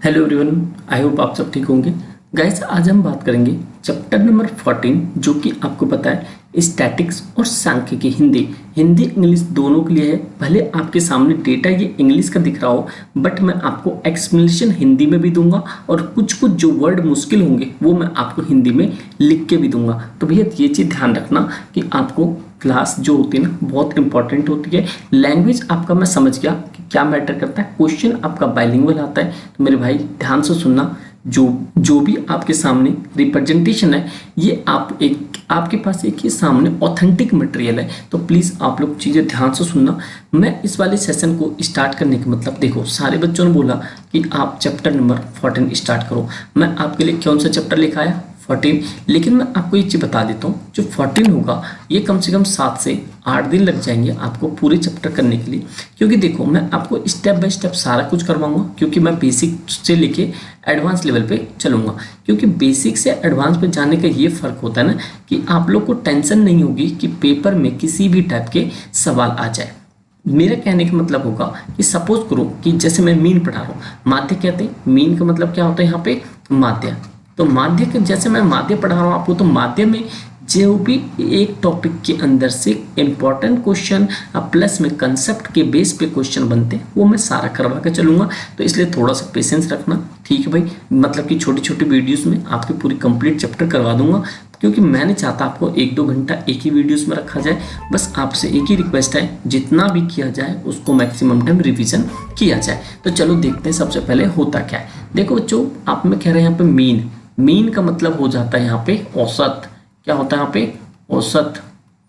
Hello everyone, I hope आप सब ठीक होंगे। गाइस, आज हम बात करेंगे चैप्टर नंबर 14 जो कि आपको पता है स्टैटिक्स और सांख्यिकी। हिंदी हिंदी इंग्लिश दोनों के लिए है। भले आपके सामने डेटा ये इंग्लिश का दिख रहा हो, बट मैं आपको एक्सप्लेनेशन हिंदी में भी दूंगा और कुछ कुछ जो वर्ड मुश्किल होंगे वो मैं आपको हिंदी में लिख के भी दूंगा। तो भैया ये चीज़ ध्यान रखना कि आपको क्लास जो होती है ना बहुत इंपॉर्टेंट होती है। लैंग्वेज आपका मैं समझ गया कि क्या मैटर करता है। क्वेश्चन आपका बाइलिंगुअल आता है, तो मेरे भाई ध्यान से सुनना। जो भी आपके सामने रिप्रेजेंटेशन है ये आपके पास एक ही सामने ऑथेंटिक मटेरियल है, तो प्लीज़ आप लोग चीज़ें ध्यान से सुनना। मैं इस वाले सेशन को स्टार्ट करने का मतलब, देखो सारे बच्चों ने बोला कि आप चैप्टर नंबर 14 स्टार्ट करो। मैं आपके लिए कौन सा चैप्टर लिखा है 14, लेकिन मैं आपको एक चीज़ बता देता हूँ, जो 14 होगा ये कम से कम 7 से 8 दिन लग जाएंगे आपको पूरे चैप्टर करने के लिए। क्योंकि देखो मैं आपको स्टेप बाय स्टेप सारा कुछ करवाऊंगा, क्योंकि मैं बेसिक से लेके एडवांस लेवल पे चलूंगा। क्योंकि बेसिक से एडवांस पे जाने का ये फ़र्क होता है ना कि आप लोग को टेंशन नहीं होगी कि पेपर में किसी भी टाइप के सवाल आ जाए। मेरा कहने का मतलब होगा कि सपोज करो कि जैसे मैं मीन पढ़ा रहा हूँ, माध्य कहते हैं। मीन का मतलब क्या होता है यहाँ पे, माध्य। तो माध्य के जैसे मैं माध्य पढ़ा रहा हूँ आपको, तो माध्य में जो भी एक टॉपिक के अंदर से इंपॉर्टेंट क्वेश्चन प्लस में कंसेप्ट के बेस पे क्वेश्चन बनते हैं वो मैं सारा करवा के चलूंगा। तो इसलिए थोड़ा सा पेशेंस रखना, ठीक है भाई। मतलब कि छोटी छोटी वीडियोस में आपके पूरी कंप्लीट चैप्टर करवा दूंगा, क्योंकि मैं नहीं चाहता आपको 1-2 घंटा एक ही वीडियोस में रखा जाए। बस आपसे एक ही रिक्वेस्ट है, जितना भी किया जाए उसको मैक्सिमम टाइम रिवीजन किया जाए। तो चलो देखते हैं सबसे पहले होता क्या है। देखो बच्चों, आप में कह रहे हैं यहाँ पे मीन का मतलब हो जाता है यहाँ पे औसत। क्या होता है यहाँ पे, औसत।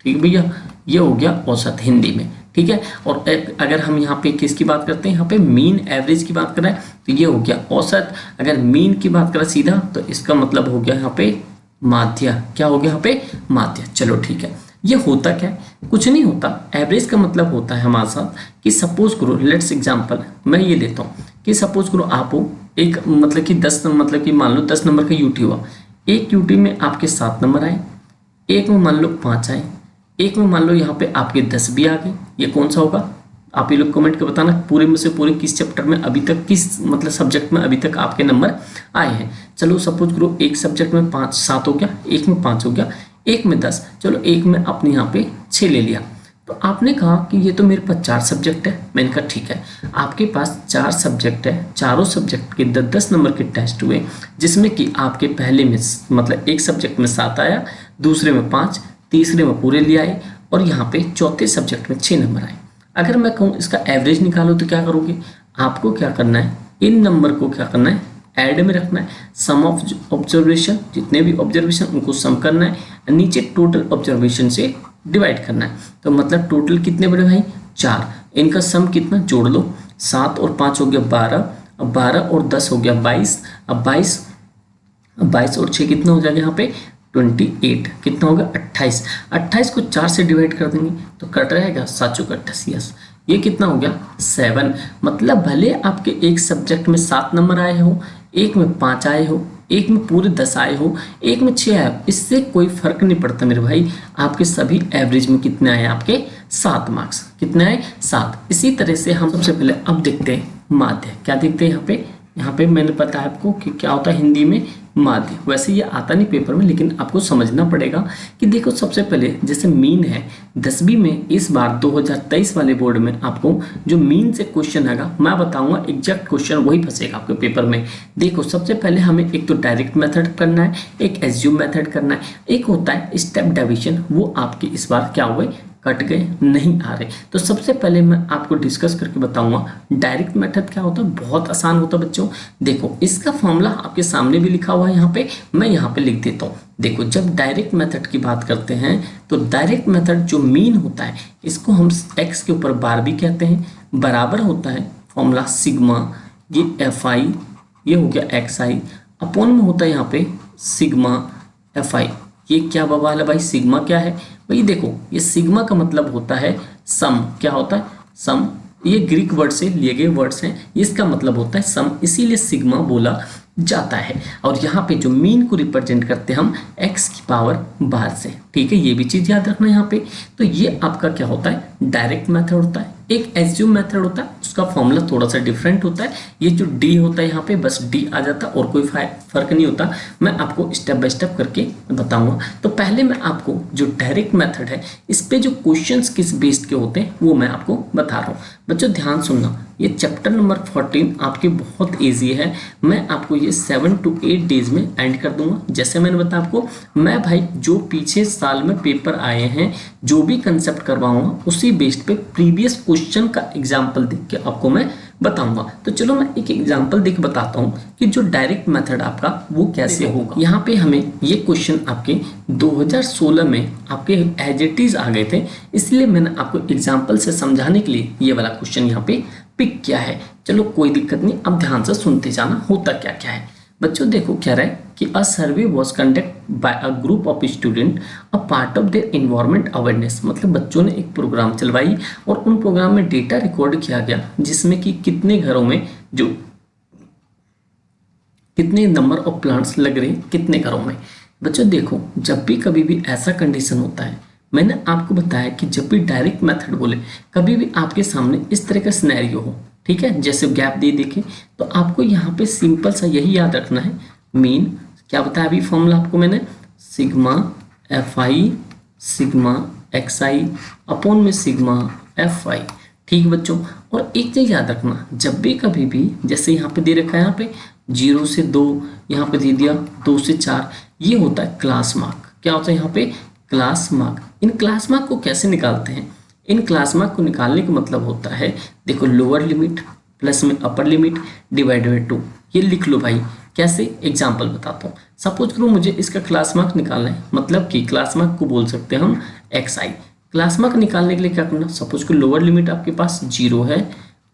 ठीक भैया, ये हो गया औसत हिंदी में, ठीक है। और अगर हम यहाँ पे किसकी बात करते हैं, यहाँ पे मीन एवरेज की बात करें तो ये हो गया औसत। अगर मीन की बात करें सीधा तो इसका मतलब हो गया यहाँ पे माध्य। क्या हो गया यहाँ पे, माध्य। चलो ठीक है। ये होता क्या है, कुछ नहीं होता। एवरेज का मतलब होता है हमारे साथ कि सपोज करो, लेट्स एग्जांपल मैं ये लेता हूँ कि सपोज करो आप एक मतलब कि 10 मतलब कि मान लो 10 नंबर का यूटी हुआ। एक यूटी में आपके 7 नंबर आए, एक में मान लो 5 आए, एक में मान लो यहाँ पे आपके 10 भी आ गए। ये कौन सा होगा, आप ये लोग कमेंट कर बताना पूरे में से पूरे किस चैप्टर में अभी तक, किस मतलब सब्जेक्ट में अभी तक आपके नंबर आए हैं। चलो सपोज करो एक सब्जेक्ट में 5-7 हो गया, एक में 5 हो गया, एक में 10, चलो एक में आपने यहाँ पे 6 ले लिया। तो आपने कहा कि ये तो मेरे पास 4 सब्जेक्ट है। मैंने कहा ठीक है, आपके पास 4 सब्जेक्ट है, चारों सब्जेक्ट के 10-10 नंबर के टेस्ट हुए, जिसमें कि आपके पहले में मतलब एक सब्जेक्ट में 7 आया, दूसरे में 5, तीसरे में पूरे ले आए, और यहाँ पे चौथे सब्जेक्ट में 6 नंबर आए। अगर मैं कहूँ इसका एवरेज निकालो तो क्या करोगे, आपको क्या करना है, इन नंबर को क्या करना है, ऐड में रखना है। सम ऑफ ऑब्जर्वेशन, जितने भी ऑब्जर्वेशन उनको सम करना है, नीचे टोटल ऑब्जर्वेशन से डिवाइड करना है। तो मतलब टोटल कितने बड़े भाई, 4, इनका सम कितना जोड़ लो, 7 और 5 हो गया 12, अब 12 और 10 हो गया 22, अब 22 और 6 कितना हो जाएगा यहाँ पे 28, कितना होगा 28। 28 को 4 से डिवाइड कर देंगे तो कट रहेगा 7 चौका 28। ये कितना हो गया 7। मतलब भले आपके एक सब्जेक्ट में 7 नंबर आए हो, एक में 5 आए हो, एक में पूरे 10 आए हो, एक में 6 आए हो, इससे कोई फर्क नहीं पड़ता मेरे भाई। आपके सभी एवरेज में कितने आए, आपके 7 मार्क्स। कितने आए, 7। इसी तरह से हम सबसे पहले अब देखते हैं माध्य। क्या देखते हैं यहाँ पे मैंने बताया आपको कि क्या होता है हिंदी में माध्य। वैसे ये आता नहीं पेपर में, लेकिन आपको समझना पड़ेगा कि देखो सबसे पहले जैसे मीन है 10वीं में, इस बार 2023 वाले बोर्ड में आपको जो मीन से क्वेश्चन आएगा मैं बताऊंगा, एग्जैक्ट क्वेश्चन वही फंसेगा आपके पेपर में। देखो सबसे पहले हमें एक तो डायरेक्ट मेथड करना है, एक एज्यूम मेथड करना है, एक होता है स्टेप डिवीजन। वो आपके इस बार क्या हुए, कट गए, नहीं आ रहे। तो सबसे पहले मैं आपको डिस्कस करके बताऊंगा डायरेक्ट मेथड क्या होता है। बहुत आसान होता है बच्चों। देखो इसका फॉर्मूला आपके सामने भी लिखा हुआ है यहाँ पे, मैं यहाँ पे लिख देता हूँ। देखो जब डायरेक्ट मेथड की बात करते हैं तो डायरेक्ट मेथड जो मीन होता है इसको हम x के ऊपर बार भी कहते हैं, बराबर होता है फॉर्मूला सिग्मा, ये FI, ये हो गया XI, अपॉन में होता है यहाँ पे सिग्मा FI। ये क्या बवाल है भाई, सिग्मा क्या है भाई, देखो ये सिग्मा का मतलब होता है सम। क्या होता है, सम। ये ग्रीक वर्ड से लिए गए वर्ड्स हैं, इसका मतलब होता है सम, इसीलिए सिग्मा बोला जाता है। और यहाँ पे जो मीन को रिप्रेजेंट करते हैं हम x की पावर बाहर से, ठीक है। ये भी चीज याद रखना यहाँ पे। तो ये आपका क्या होता है, डायरेक्ट मेथड होता है। एक एज्यूम मेथड होता है, उसका फॉर्मूला थोड़ा सा डिफरेंट होता है। ये जो डी होता है यहाँ पे बस डी आ जाता और कोई फर्क नहीं होता। मैं आपको स्टेप बाय स्टेप करके बताऊंगा। तो पहले मैं आपको जो डायरेक्ट मेथड है इस पे जो क्वेश्चंस किस बेस्ड के होते हैं वो मैं आपको बता रहा हूँ। बच्चों ध्यान सुनना, ये चैप्टर नंबर 14 आपके बहुत ईजी है। मैं आपको ये 7 to 8 डेज में एंड कर दूंगा। जैसे मैंने बताया आपको, मैं भाई जो पीछे साल में पेपर आए हैं जो भी कंसेप्ट करवाऊंगा उसी बेस्ड पे प्रीवियस क्वेश्चन का एग्जाम्पल देख के आपको मैं बताऊंगा। तो चलो मैं एक एग्जाम्पल देख बताता हूँ कि जो डायरेक्ट मेथड आपका वो कैसे होगा। यहाँ पे हमें ये क्वेश्चन आपके 2016 में आपके एज इट इज आ गए थे, इसलिए मैंने आपको एग्जाम्पल से समझाने के लिए ये वाला क्वेश्चन यहाँ पे पिक किया है। चलो कोई दिक्कत नहीं, अब ध्यान से सुनते जाना होता क्या क्या है। बच्चों देखो क्या रहा है कि a survey was conduct by a group of student a part of their environment awareness, मतलब बच्चों ने एक प्रोग्राम चलवाई और उन प्रोग्राम में डेटा रिकॉर्ड किया गया जिसमें कि कितने घरों में जो कितने नंबर ऑफ प्लांट्स लग रहे हैं कितने घरों में। बच्चों देखो जब भी कभी भी ऐसा कंडीशन होता है, मैंने आपको बताया कि जब भी डायरेक्ट मेथड बोले कभी भी आपके सामने इस तरह का सिनेरियो हो, ठीक है, जैसे गैप दे देखे, तो आपको यहाँ पे सिंपल सा यही याद रखना है। मीन क्या बताया अभी फॉर्मूला आपको मैंने, sigma F I sigma x I upon में सिग्मा एफ आई। ठीक बच्चों, और एक चीज याद रखना, जब भी कभी भी जैसे यहाँ पे दे रखा है, यहाँ पे 0 से 2, यहाँ पे दे दिया 2 से 4, ये होता है क्लास मार्क। क्या होता है यहाँ पे class mark. In class mark को कैसे निकालते हैं? इन क्लास मार्क को निकालने का मतलब होता है, देखो लोअर लिमिट प्लस में अपर लिमिट डिवाइड बाई 2। ये लिख लो भाई। कैसे? एग्जाम्पल बताता हूँ। सपोज करो मुझे इसका क्लास मार्क निकालना है, मतलब कि क्लास मार्क को बोल सकते हैं हम एक्स आई। क्लास मार्क निकालने के लिए क्या करना, सपोज को लोअर लिमिट आपके पास 0 है,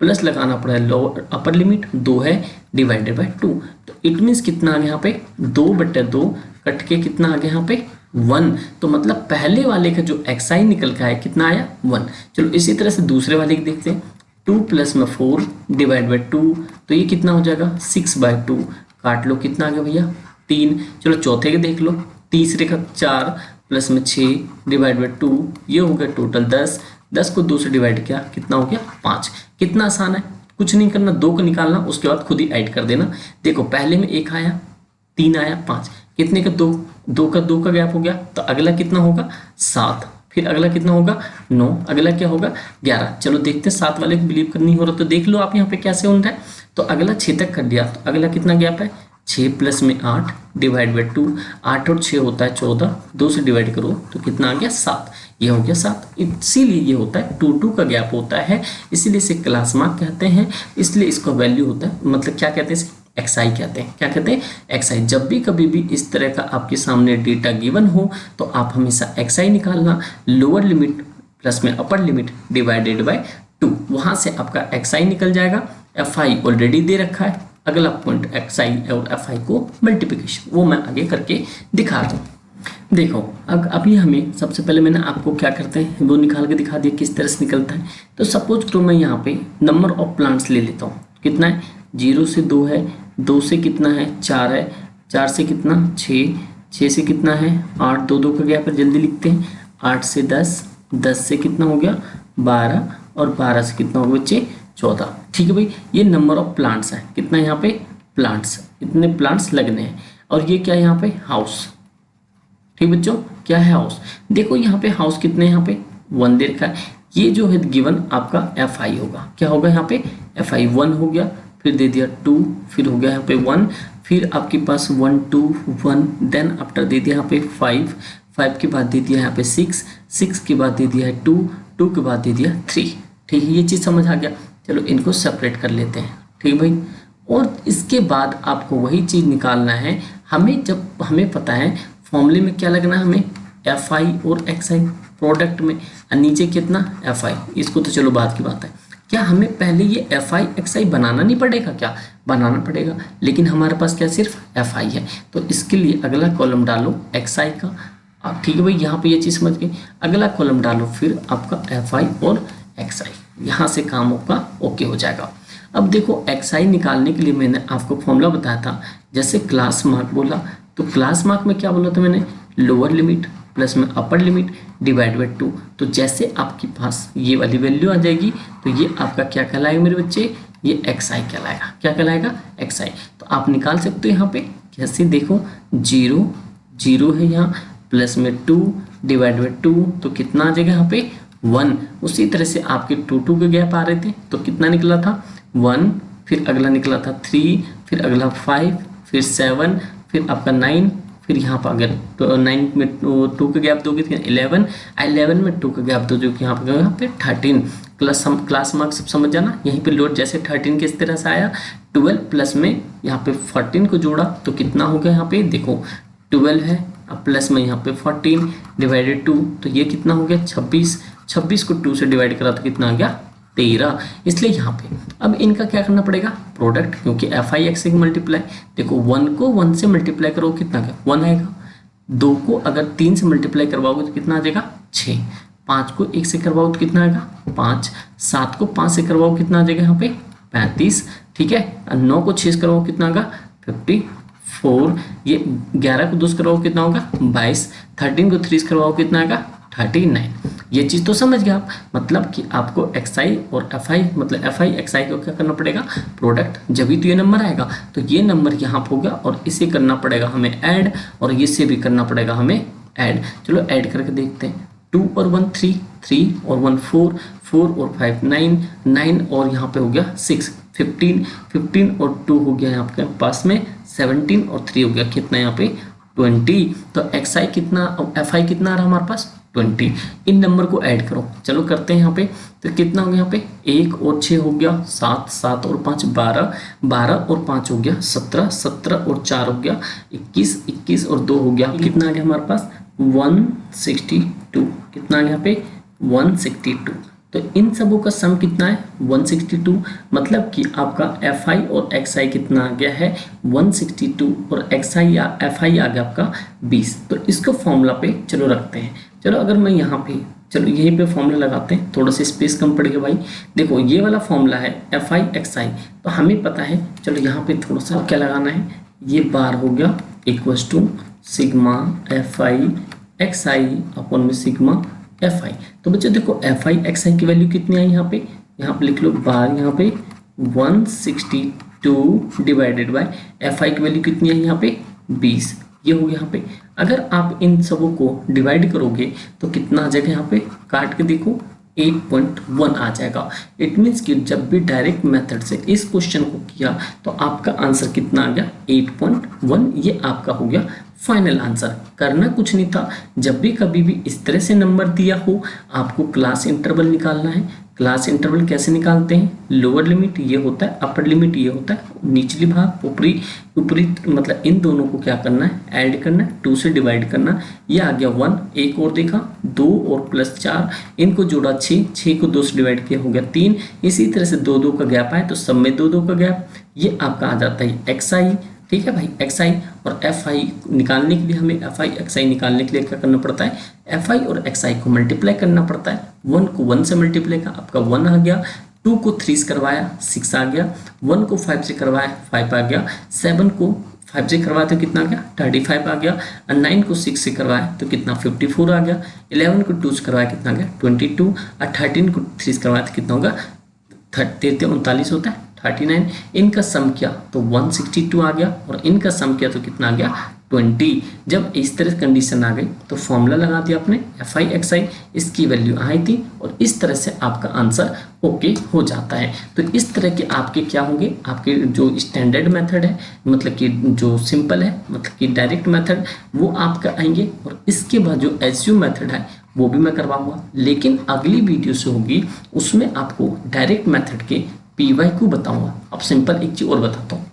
प्लस लगाना पड़ा है लोअर अपर लिमिट 2 है डिवाइडेड बाई 2। तो इट मीन्स कितना आ गया यहाँ पे 2/2 कट के कितना आ गया यहाँ पे 1। तो मतलब पहले वाले का जो एक्स आई निकल का है कितना आया 1। चलो इसी तरह से दूसरे वाले की देखते हैं, 2 प्लस में 4 डिवाइड बाई 2, तो ये कितना हो जाएगा 6/2। काट लो, कितना आ गया भैया 3। चलो चौथे के देख लो, तीसरे का 4 प्लस में 6 डिवाइड बाई 2, ये हो गया टोटल 10। 10 को 2 से डिवाइड किया कितना हो गया 5। कितना आसान है, कुछ नहीं करना, 2 को निकालना, उसके बाद खुद ही ऐड कर देना। देखो पहले में 1 आया, 3 आया, 5, कितने का 2 का 2 का गैप हो गया, तो अगला कितना होगा 7, फिर अगला कितना होगा 9, अगला क्या होगा 11। चलो देखते हैं 7 वाले को बिलीव करनी हो रहा तो देख लो आप यहाँ पे कैसे हो रहा है। तो अगला 6 तक कर दिया, तो अगला कितना गैप है 6 प्लस में 8 डिवाइड बाई 2। 8 और 6 होता है 14, 2 से डिवाइड करो तो कितना आ गया 7, ये हो गया 7। इसीलिए ये होता है 2 का गैप होता है, इसीलिए इसे क्लास मार्क कहते हैं। इसलिए इसका वैल्यू होता है, मतलब क्या कहते हैं, एक्स आई कहते हैं। क्या कहते हैं एक्स आई। जब भी कभी भी इस तरह का आपके सामने डेटा गिवन हो तो आप हमेशा एक्स आई निकालना, लोअर लिमिट प्लस में अपर लिमिट डिवाइडेड बाय 2, वहां से आपका एक्स आई निकल जाएगा। एफ आई ऑलरेडी दे रखा है, अगला पॉइंट एक्स आई और एफ आई को मल्टीप्लिकेशन, वो मैं आगे करके दिखा दूँ। देखो अब अभी हमें सबसे पहले मैंने आपको क्या करते हैं वो निकाल के दिखा दिया किस तरह से निकलता है। तो सपोज करो मैं यहाँ पे नंबर ऑफ प्लांट्स ले लेता हूँ, कितना है 0 से 2 है, 2 से कितना है 4 है, 4 से कितना 6, 6 से कितना है 8, 2 का गैप है, जल्दी लिखते हैं, 8 से 10, 10 से कितना हो गया 12, और 12 से कितना हो गया बच्चे 14। ठीक है भाई, ये नंबर ऑफ प्लांट्स है, कितना यहाँ पे प्लांट्स, इतने प्लांट्स लगने हैं। और ये क्या है यहाँ पे हाउस। ठीक बच्चों, क्या है हाउस। देखो यहाँ पे हाउस कितने यहाँ पे 1 दे रखा है, ये जो है गिवन आपका एफ आई होगा। क्या होगा यहाँ पे एफ आई 1 हो गया, फिर दे दिया 2, फिर हो गया यहाँ पे 1, फिर आपके पास 1 2 1, देन आफ्टर दे दिया यहाँ पे 5, 5 के बाद दे दिया यहाँ पे 6, 6 के बाद दे दिया है 2, 2 के बाद दे दिया 3। ठीक है, ये चीज़ समझ आ गया। चलो इनको सेपरेट कर लेते हैं। ठीक है भाई, और इसके बाद आपको वही चीज़ निकालना है। हमें जब हमें पता है फॉर्मूले में क्या लगना है, हमें एफ आई और एक्स आई प्रोडक्ट में, और नीचे कितना एफ आई, इसको तो चलो बात की बात है। क्या हमें पहले ये एफ आई एक्स आई बनाना नहीं पड़ेगा? क्या बनाना पड़ेगा, लेकिन हमारे पास क्या सिर्फ एफ आई है, तो इसके लिए अगला कॉलम डालो एक्स आई का। अब ठीक है भाई, यहाँ पे ये चीज़ समझ गई। अगला कॉलम डालो फिर आपका एफ आई और एक्स आई, यहाँ से काम आपका ओके हो जाएगा। अब देखो एक्स आई निकालने के लिए मैंने आपको फॉर्मूला बताया था, जैसे क्लास मार्क बोला, तो क्लास मार्क में क्या बोला था मैंने, लोअर लिमिट प्लस में अपर लिमिट डिवाइड बाई 2। तो जैसे आपके पास ये वाली वैल्यू आ जाएगी तो ये आपका क्या कहलाएगा मेरे बच्चे, ये xi कहलाएगा। क्या कहलाएगा, xi। तो आप निकाल सकते हो यहाँ पे कैसे, देखो 0 0 है यहाँ, प्लस में 2 डिवाइड बाई 2 तो कितना आ जाएगा यहाँ पे 1। उसी तरह से आपके 2 2 के गैप आ रहे थे तो कितना निकला था 1, फिर अगला निकला था 3, फिर अगला 5, फिर 7, फिर आपका 9, फिर यहाँ पर अगर तो 9 में 2 के गैप दोगे तो 11, 11 में 2 के गैप दो जो कि यहाँ पे 13। क्लास मार्क्स सब समझ जाना। यहीं पे लोड जैसे 13 किस तरह से आया, 12 प्लस में यहाँ पे 14 को जोड़ा तो कितना हो गया, यहाँ पे देखो 12 है, अब प्लस में यहाँ पे 14 डिवाइडेड 2 तो ये कितना हो गया 26। 26 को 2 से डिवाइड करा तो कितना आ गया 13। इसलिए यहाँ पे अब इनका क्या करना पड़ेगा, प्रोडक्ट, क्योंकि fi xi मल्टीप्लाई, देखो 1 को 1 से मल्टीप्लाई करो कितना क्या 1 आएगा, 2 को अगर 3 से मल्टीप्लाई करवाओगे तो कितना आ जाएगा 6, 5 को 1 से करवाओ तो कितना आएगा 5, 7 को 5 से करवाओ कितना आ जाएगा यहाँ पे 35, ठीक है। 9 को 6 से करवाओ कितना आएगा 54, ये 11 को 2 से करवाओ कितना होगा 22, 13 को 3 से करवाओ कितना आएगा 39। ये चीज़ तो समझ गया आप, मतलब कि आपको xi और fi मतलब fi xi को क्या करना पड़ेगा, प्रोडक्ट, जब भी तो ये नंबर आएगा तो ये नंबर यहाँ पर होगा और इसे करना पड़ेगा हमें ऐड और इसे भी करना पड़ेगा हमें ऐड। चलो ऐड करके देखते हैं, 2 और 1 3, 3 और 1 4, 4 और 5 9, 9 और यहाँ पे हो गया 6, 15, 15 और 2 हो गया यहाँ पे पास में 17 और 3 हो गया कितना यहाँ पे 20। तो xi कितना, fi कितना आ रहा हमारे पास 20। इन नंबर को ऐड करो, चलो करते हैं यहाँ पे, तो कितना हो गया यहाँ पे 1 और 6 हो गया 7, 7 और 5 12, 12 और 5 हो गया 17, 17 और 4 हो गया 21, 21 और 2 हो गया कितना आ गया हमारे पास 162। कितना आ गया यहाँ पे 162। तो इन सबों का सम कितना है 162, मतलब कि आपका fi और xi कितना आ गया है 162 और xi या fi आ गया आपका 20। तो इसको फॉर्मूला पे चलो रखते हैं। चलो अगर मैं यहाँ पे, चलो यहीं पे फॉर्मूला लगाते हैं, थोड़ा सा स्पेस कम पड़ेगा भाई। देखो ये वाला फॉर्मूला है fi xi, तो हमें पता है, चलो यहाँ पे थोड़ा सा क्या लगाना है, ये बार हो गया equals to sigma fi xi upon में सिग्मा fi। तो बच्चों देखो fi xi की वैल्यू कितनी आई यहाँ पे लिख लो बार, यहाँ पे 162 डिवाइडेड बाय fi की वैल्यू कितनी आई यहाँ पे 20, ये हो गया यहाँ पे। अगर आप इन सबों को डिवाइड करोगे तो कितना आ जाएगा, यहाँ पे काट के देखो 8.1 आ जाएगा। इट मीन्स कि जब भी डायरेक्ट मेथड से इस क्वेश्चन को किया तो आपका आंसर कितना आ गया 8.1, ये आपका हो गया फाइनल आंसर। करना कुछ नहीं था, जब भी कभी भी इस तरह से नंबर दिया हो आपको क्लास इंटरवल निकालना है। क्लास इंटरवल कैसे निकालते हैं, लोअर लिमिट ये होता है, अपर लिमिट ये होता है, निचली भाग ऊपरी ऊपरी, मतलब इन दोनों को क्या करना है ऐड करना है, 2 से डिवाइड करना। ये आ गया 1, एक और देखा 2 और प्लस 4, इनको जोड़ा 6, 6 को 2 से डिवाइड किया हो गया 3। इसी तरह से 2 2 का गैप आए तो सब में 2 2 का गैप, ये आपका आ जाता है xi, ठीक है भाई xi। और fi निकालने के लिए हमें fi xi निकालने के लिए क्या करना पड़ता है, fi और xi को मल्टीप्लाई करना पड़ता है। 1 को 1 से मल्टीप्लाई का आपका 1 आ गया, 2 को 3 से करवाया 6 आ गया, 1 को 5 से करवाया 5 आ गया, 7 को 5 से करवाया तो कितना आ गया 35 आ गया, और 9 को 6 से करवाया तो कितना 54 आ गया, 11 को 2 से करवाया कितना आ गया 22, और 13 को 3 से करवाया तो कितना होगा 39 होता है 39। इनका सम किया तो 162 आ गया, और इनका सम किया तो कितना आ गया 20। जब इस तरह कंडीशन आ गई तो फॉर्मूला लगा दिया आपने fi xi, इसकी वैल्यू आई थी, और इस तरह से आपका आंसर ओके हो जाता है। तो इस तरह के आपके क्या होंगे, आपके जो स्टैंडर्ड मेथड है, मतलब कि जो सिंपल है, मतलब कि डायरेक्ट मेथड, वो आपका आएंगे। और इसके बाद जो एसयू मेथड है वो भी मैं करवाऊंगा, लेकिन अगली वीडियो से होगी, उसमें आपको डायरेक्ट मेथड के PYQ बताऊंगा। अब सिंपल एक चीज और बताता हूँ,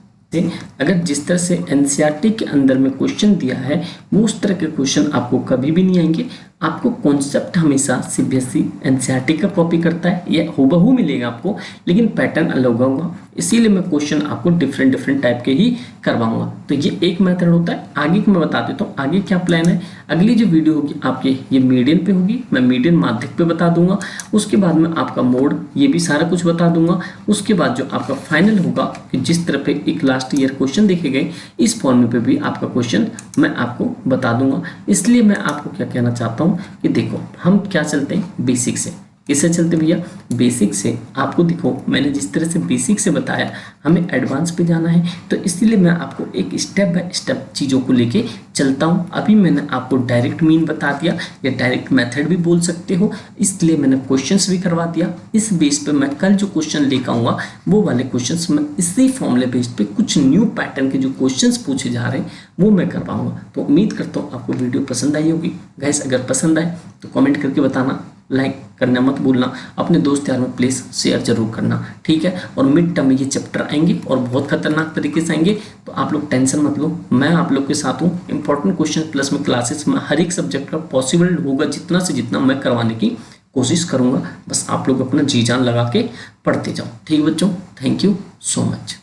अगर जिस तरह से NCERT के अंदर में क्वेश्चन दिया है वो उस तरह के क्वेश्चन आपको कभी भी नहीं आएंगे। आपको कॉन्सेप्ट हमेशा सीबीएसई एनसीईआरटी का कॉपी करता है, ये हूबहू मिलेगा आपको, लेकिन पैटर्न अलग होगा। इसीलिए मैं क्वेश्चन आपको डिफरेंट डिफरेंट टाइप के ही करवाऊंगा। तो ये एक मेथड होता है। आगे मैं बता देता हूँ आगे क्या प्लान है। अगली जो वीडियो होगी आपके ये मीडियन पे होगी, मैं मीडियन माध्यमिक पे बता दूंगा। उसके बाद में आपका मोड ये भी सारा कुछ बता दूंगा। उसके बाद जो आपका फाइनल होगा कि जिस तरह पे एक लास्ट ईयर क्वेश्चन देखे गए, इस फॉर्म पे भी आपका क्वेश्चन मैं आपको बता दूंगा। इसलिए मैं आपको क्या कहना चाहता हूँ कि देखो हम क्या चलते हैं बेसिक से। किससे चलते भैया? बेसिक से। आपको देखो मैंने जिस तरह से बेसिक से बताया, हमें एडवांस पे जाना है, तो इसीलिए मैं आपको एक स्टेप बाय स्टेप चीज़ों को लेके चलता हूँ। अभी मैंने आपको डायरेक्ट मीन बता दिया या डायरेक्ट मेथड भी बोल सकते हो, इसलिए मैंने क्वेश्चंस भी करवा दिया। इस बेस पे मैं कल जो क्वेश्चन लेकर आऊँगा वो वाले क्वेश्चंस मैं इसी फॉर्मूले बेस पे कुछ न्यू पैटर्न के जो क्वेश्चंस पूछे जा रहे हैं वो मैं करवाऊँगा। तो उम्मीद करता हूँ आपको वीडियो पसंद आई होगी। गाइस अगर पसंद आए तो कमेंट करके बताना, लाइक करना मत भूलना, अपने दोस्त यारों में प्लीज़ शेयर जरूर करना, ठीक है। और मिड टर्म में ये चैप्टर आएंगे और बहुत खतरनाक तरीके से आएंगे, तो आप लोग टेंशन मत लो, मैं आप लोग के साथ हूँ। इंपॉर्टेंट क्वेश्चन प्लस में क्लासेस में हर एक सब्जेक्ट का पॉसिबल होगा जितना से जितना मैं करवाने की कोशिश करूँगा। बस आप लोग अपना जी जान लगा के पढ़ते जाओ, ठीक बच्चों। Thank you so much.